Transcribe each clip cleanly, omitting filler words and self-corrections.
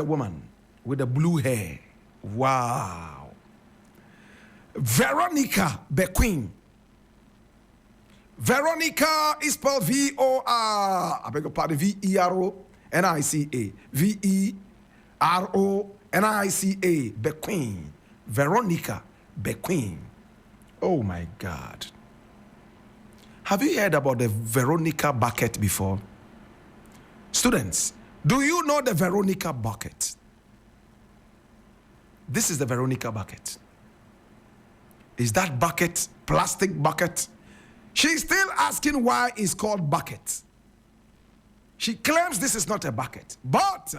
a woman with the blue hair. Wow. Veronica Bekoe. Veronica is spelled V-O-R. I beg your pardon, V-E-R-O-N-I-C-A. V-E-R-O-N-I-C-A. Bekoe. Veronica Bekoe. Oh my God. Have you heard about the Veronica bucket before? Students, do you know the Veronica bucket? This is the Veronica bucket. Is that bucket plastic bucket? She's still asking why it's called bucket. She claims this is not a bucket, but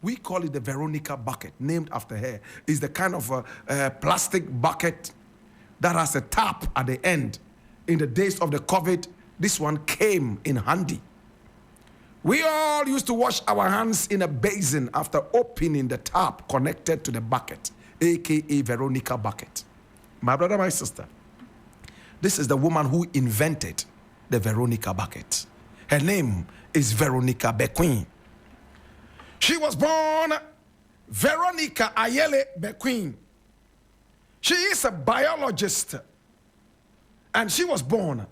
we call it the Veronica bucket, named after her. It's the kind of plastic bucket that has a tap at the end. In the days of the COVID, this one came in handy. We all used to wash our hands in a basin after opening the tap connected to the bucket, aka Veronica bucket. My brother, my sister, this is the woman who invented the Veronica bucket. Her name is Veronica Bekoe. She was born Veronica Ayele Bekoe. She is a biologist, and she was born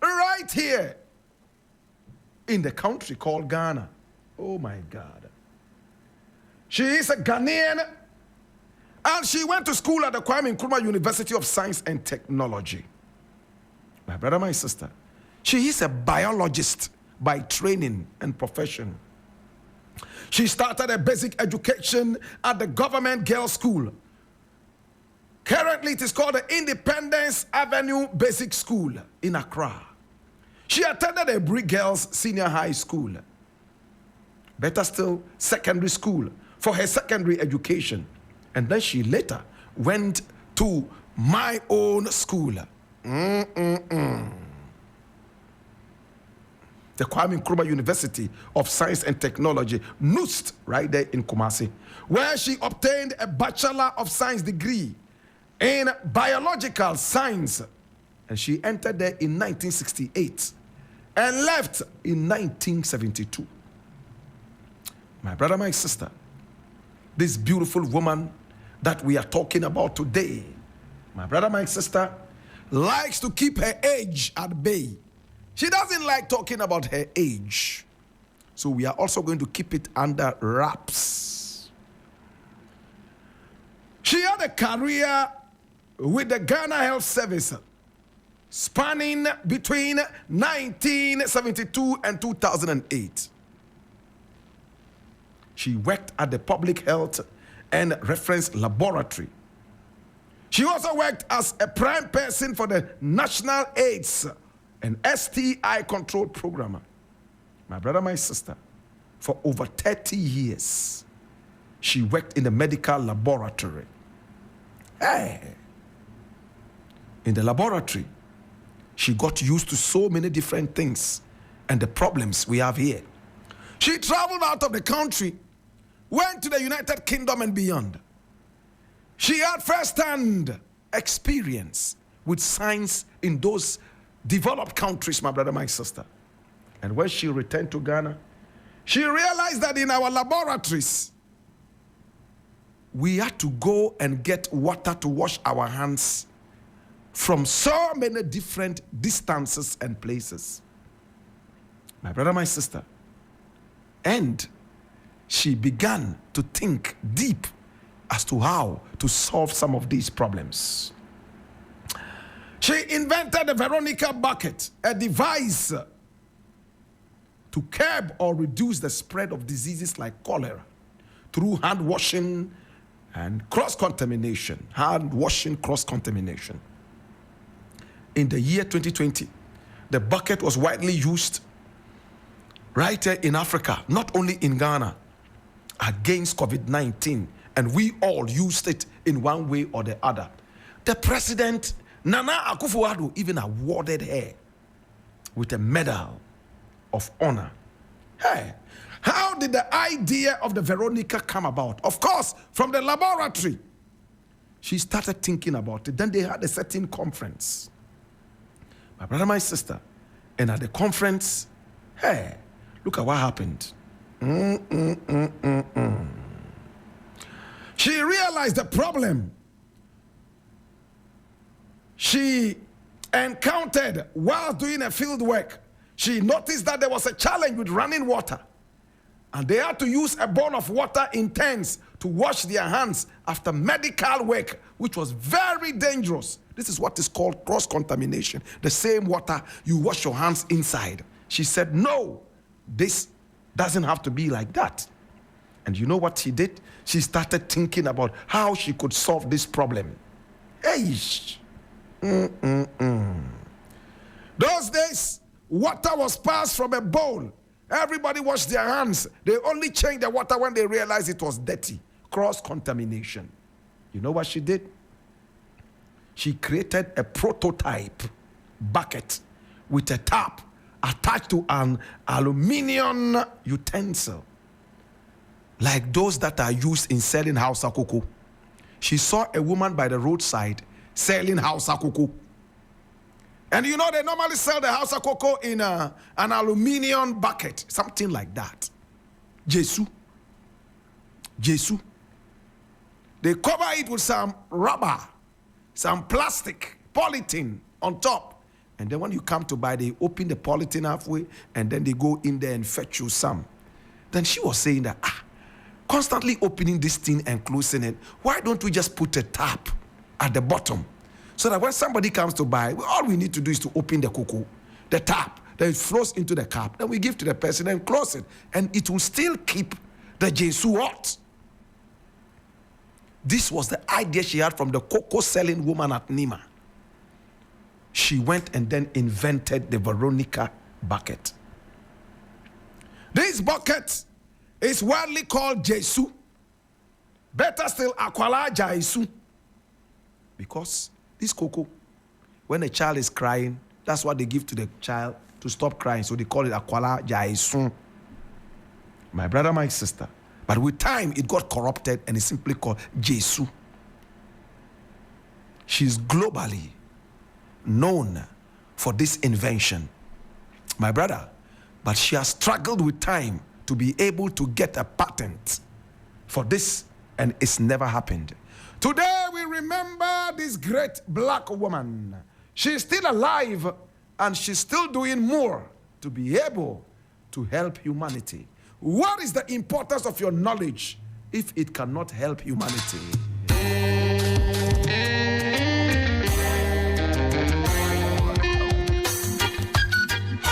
right here in the country called Ghana. Oh my God. She is a Ghanaian, and she went to school at the Kwame Nkrumah University of Science and Technology. My brother, my sister, she is a biologist by training and profession. She started a basic education at the government girls' school. Currently, it is called the Independence Avenue Basic School in Accra. She attended a Brick Girls Senior High School. Better still, secondary school for her secondary education. And then she later went to my own school. The Kwame Nkrumah University of Science and Technology, NUST, right there in Kumasi, where she obtained a Bachelor of Science degree in biological science. And she entered there in 1968 and left in 1972. My brother, my sister, this beautiful woman that we are talking about today, my brother, my sister, likes to keep her age at bay. She doesn't like talking about her age. So we are also going to keep it under wraps. She had a career with the Ghana Health Service spanning between 1972 and 2008. She worked at the Public Health and Reference Laboratory. She also worked as a prime person for the National AIDS and STI Control Program. My brother, my sister, for over 30 years, she worked in the medical laboratory. Hey! In the laboratory, she got used to so many different things and the problems we have here. She traveled out of the country, went to the United Kingdom and beyond. She had first-hand experience with science in those developed countries, my brother, my sister. And when she returned to Ghana, she realized that in our laboratories, we had to go and get water to wash our hands from so many different distances and places. My brother, my sister. And she began to think deep as to how to solve some of these problems. She invented the Veronica bucket, a device to curb or reduce the spread of diseases like cholera through hand washing and cross-contamination. Hand washing, cross-contamination. In the year 2020, the bucket was widely used right here in Africa, not only in Ghana, against COVID-19, and we all used it in one way or the other. The president, Nana Akufo-Addo, even awarded her with a medal of honor. Hey, how did the idea of the Veronica come about? Of course, from the laboratory. She started thinking about it. Then they had a certain conference. My brother, my sister. And at the conference, hey, look at what happened. She realized the problem she encountered while doing a field work. She noticed that there was a challenge with running water, and they had to use a bowl of water in tanks to wash their hands after medical work, which was very dangerous. This is what is called cross-contamination. The same water, you wash your hands inside. She said, no, this doesn't have to be like that. And you know what she did? She started thinking about how she could solve this problem. Eish. Those days, water was passed from a bowl. Everybody washed their hands. They only changed the water when they realized it was dirty. Cross-contamination. You know what she did? She created a prototype bucket with a tap attached to an aluminum utensil, like those that are used in selling Hausa cocoa. She saw a woman by the roadside selling Hausa cocoa. And you know, they normally sell the Hausa cocoa in an aluminum bucket, something like that. Jesu. They cover it with some rubber, some plastic, polythene on top. And then when you come to buy, they open the polythene halfway, and then they go in there and fetch you some. Then she was saying that, constantly opening this thing and closing it, why don't we just put a tap at the bottom? So that when somebody comes to buy, all we need to do is to open the cocoa, the tap, then it flows into the cup, then we give to the person and close it. And it will still keep the Jesu hot. This was the idea she had from the cocoa selling woman at Nima. She went and then invented the Veronica bucket. This bucket is widely called Jesu. Better still, Akwala Jaisu. Because this cocoa, when a child is crying, that's what they give to the child to stop crying. So they call it Akwala Jaisu. My brother, my sister. But with time, it got corrupted and it's simply called Jesu. She's globally known for this invention, my brother. But she has struggled with time to be able to get a patent for this, and it's never happened. Today, we remember this great black woman. She's still alive, and she's still doing more to be able to help humanity. What is the importance of your knowledge if it cannot help humanity?